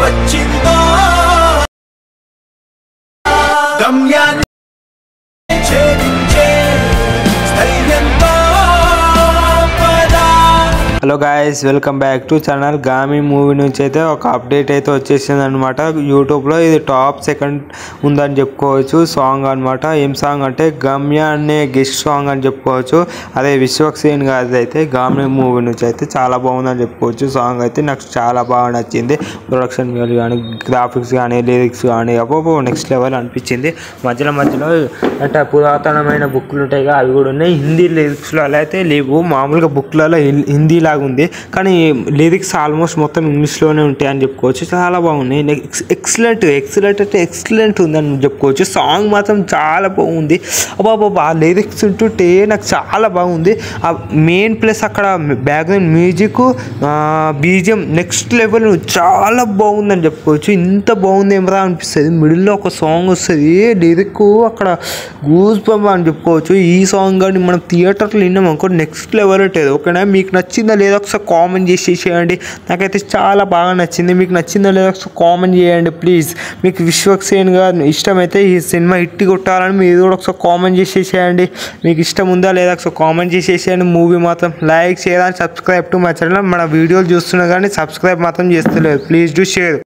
వచ్చిందో గమ్యాన్ని ఛేదించే స్థైర్యంతో పదా. Hello guys, welcome back to channel. Gaami movie నుంచి అయితే ఒక అప్డేట్ అయితే వచ్చేసింది అనమాట యూట్యూబ్లో. ఇది టాప్ సెకండ్ ఉందని చెప్పుకోవచ్చు సాంగ్ అనమాట. ఏం సాంగ్ అంటే గమ్య అనే గెస్ట్ సాంగ్ అని చెప్పుకోవచ్చు. అదే విశ్వక్సేన్ గారి అయితే గామి మూవీ నుంచి అయితే చాలా బాగుందని చెప్పుకోవచ్చు. సాంగ్ అయితే నాకు చాలా బాగా నచ్చింది. ప్రొడక్షన్ వాల్యూ కానీ, గ్రాఫిక్స్ కానీ, లిరిక్స్ కానీ అబ్బో నెక్స్ట్ లెవెల్ అనిపించింది. మధ్యలో అంటే పురాతనమైన బుక్లు ఉంటాయి, అవి కూడా ఉన్నాయి. హిందీ లిరిక్స్లో అలా అయితే లేవు, మామూలుగా బుక్లలో హిందీ లాగా ఉంది, కానీ లిరిక్స్ ఆల్మోస్ట్ మొత్తం ఇంగ్లీష్లోనే ఉంటాయి అని చెప్పుకోవచ్చు. చాలా బాగున్నాయి. ఎక్సలెంట్ అంటే ఎక్సలెంట్ ఉందని చెప్పుకోవచ్చు. సాంగ్ మాత్రం చాలా బాగుంది. అబ్బాబా ఆ లిరిక్స్ ఉంటుంటే నాకు చాలా బాగుంది. ఆ మెయిన్ ప్లస్ అక్కడ background music, BGM next level చాలా బాగుందని చెప్పుకోవచ్చు. ఇంత బాగుంది ఏమరా అనిపిస్తుంది. మిడిల్లో ఒక సాంగ్ వస్తుంది, లిరిక్ అక్కడ గూస్ బంప్ అని చెప్పుకోవచ్చు. ఈ సాంగ్ కానీ మనం థియేటర్లో విన్నాం అనుకో నెక్స్ట్ లెవెల్ ఉంటుంది. ఓకేనా, మీకు నచ్చిందా లేదా ఒకసారి కామెంట్ చేసేయండి. నాకైతే చాలా బాగా నచ్చింది. మీకు నచ్చిందా లేదా ఒకసారి కామెంట్ చేయండి ప్లీజ్. మీకు విశ్వక్సేన్ గారు ఇష్టమైతే ఈ సినిమా హిట్ కొట్టాలని మీరు కూడా ఒకసారి కామెంట్ చేసేసేయండి. మీకు ఇష్టం ఉందా లేదా ఒకసారి కామెంట్ చేసేసేయండి. మూవీ మాత్రం like, share and subscribe to my channel. మన వీడియోలు చూస్తున్నా కానీ సబ్స్క్రైబ్ మాత్రం చేస్తలేదు. Please do share.